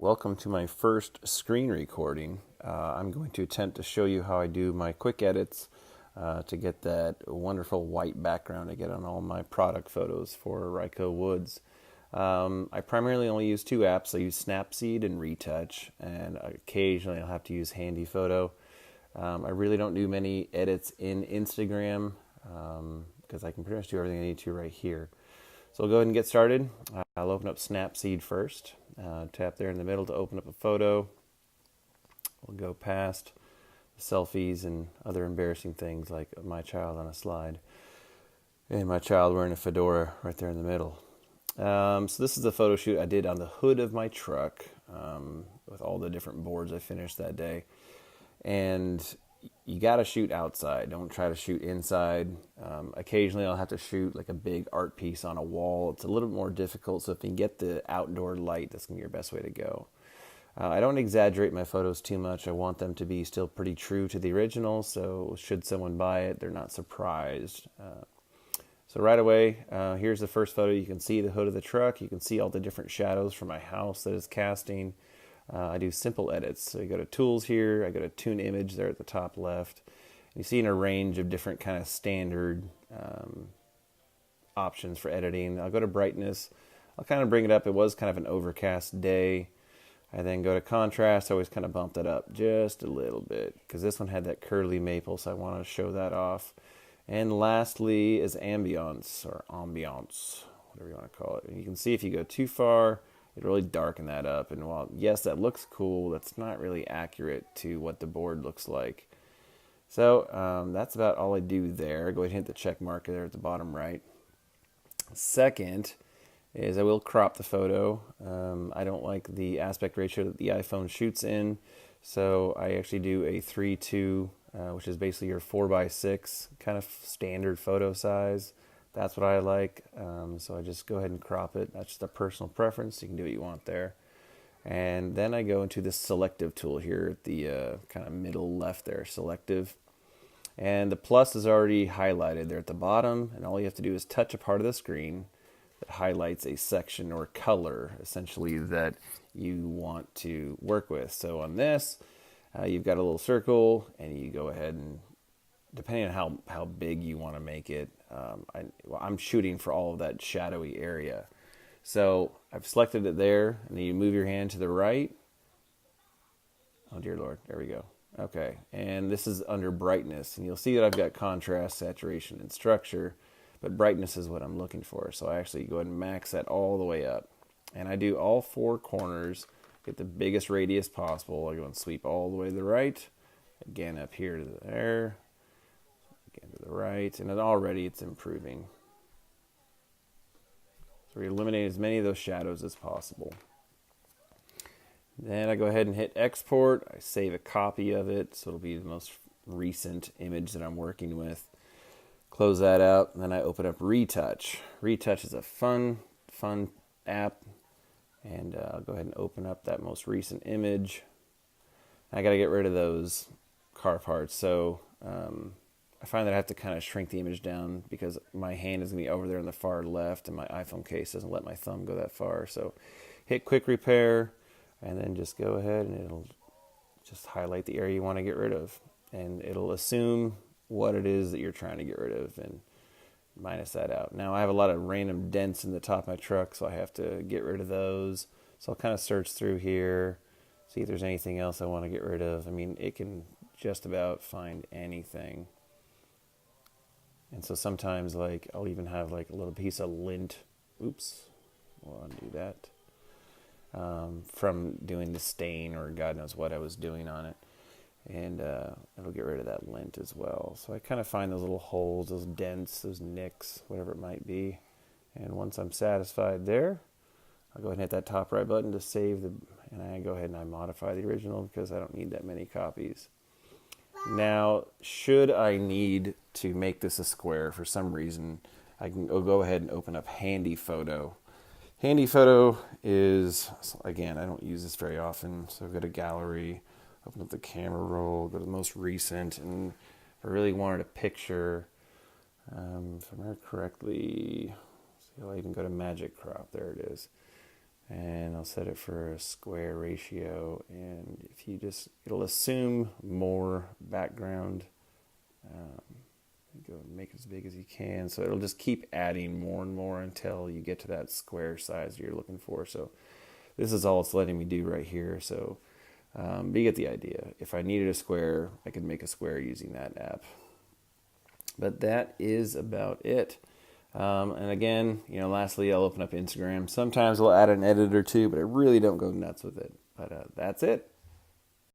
Welcome to my first screen recording. I'm going to attempt to show you how I do my quick edits to get that wonderful white background I get on all my product photos for Ryco Woods. I primarily only use two apps. I use Snapseed and Retouch, and occasionally I'll have to use Handy Photo. I really don't do many edits in Instagram because I can pretty much do everything I need to right here. So I'll go ahead and get started. I'll open up Snapseed first. Tap there in the middle to open up a photo. We'll go past the selfies and other embarrassing things like my child on a slide and my child wearing a fedora right there in the middle. So this is the photo shoot I did on the hood of my truck with all the different boards I finished that day. And you got to shoot outside. Don't try to shoot inside. Occasionally I'll have to shoot like a big art piece on a wall. It's a little bit more difficult, so if you can get the outdoor light, that's going to be your best way to go. I don't exaggerate my photos too much. I want them to be still pretty true to the original, so should someone buy it, they're not surprised. So right away, here's the first photo. You can see the hood of the truck. You can see all the different shadows from my house that is casting. I do simple edits. So you go to Tools here. I go to Tune Image there at the top left. You see in a range of different kind of standard options for editing. I'll go to Brightness. I'll kind of bring it up. It was kind of an overcast day. I then go to Contrast. I always kind of bump that up just a little bit because this one had that curly maple, so I want to show that off. And lastly is Ambiance, or Ambiance, whatever you want to call it. And you can see if you go too far, it really darken that up. And while, yes, that looks cool, that's not really accurate to what the board looks like. So that's about all I do there. Go ahead and hit the check mark there at the bottom right. Second is I will crop the photo. I don't like the aspect ratio that the iPhone shoots in, so I actually do a 3:2, which is basically your 4:6 kind of standard photo size. That's what I like, so I just go ahead and crop it. That's just a personal preference. You can do what you want there. And then I go into the selective tool here at the kind of middle left there, selective. And the plus is already highlighted there at the bottom, and all you have to do is touch a part of the screen that highlights a section or color, essentially, that you want to work with. So on this, you've got a little circle, and you go ahead and, depending on how big you want to make it, I'm shooting for all of that shadowy area. So I've selected it there, and then you move your hand to the right. Oh dear Lord, there we go. Okay, and this is under brightness, and you'll see that I've got contrast, saturation, and structure, but brightness is what I'm looking for. So I actually go ahead and max that all the way up. And I do all four corners, get the biggest radius possible. I go and sweep all the way to the right, again up here to there, again to the right, and then already it's improving. So we eliminate as many of those shadows as possible. Then I go ahead and hit export. I save a copy of it, so it'll be the most recent image that I'm working with. Close that out, and then I open up Retouch. Retouch is a fun app, and I'll go ahead and open up that most recent image. I got to get rid of those car parts, so I find that I have to kind of shrink the image down because my hand is going to be over there on the far left, and my iPhone case doesn't let my thumb go that far. So hit Quick Repair, and then just go ahead, and it'll just highlight the area you want to get rid of, and it'll assume what it is that you're trying to get rid of and minus that out. Now I have a lot of random dents in the top of my truck, so I have to get rid of those. So I'll kind of search through here, see if there's anything else I want to get rid of. I mean, it can just about find anything. And so sometimes, like, I'll even have like a little piece of lint. Oops, we'll undo that. From doing the stain or God knows what I was doing on it. And it'll get rid of that lint as well. So I kind of find those little holes, those dents, those nicks, whatever it might be. And once I'm satisfied there, I'll go ahead and hit that top right button to save and I go ahead and I modify the original because I don't need that many copies. Now, should I need to make this a square for some reason, I can go ahead and open up Handy Photo. Handy Photo is, again, I don't use this very often, so I've got a gallery. Open up the camera roll, go to the most recent, and if I really wanted a picture, if I remember correctly, see, I'll even go to Magic Crop, there it is. and I'll set it for a square ratio, and if you just, it'll assume more background. Go and make it as big as you can, so it'll just keep adding more and more until you get to that square size you're looking for. So this is all it's letting me do right here. So but you get the idea. If I needed a square, I could make a square using that app. But that is about it. And again, lastly, I'll open up Instagram. Sometimes I'll add an edit or two, but I really don't go nuts with it. But that's it.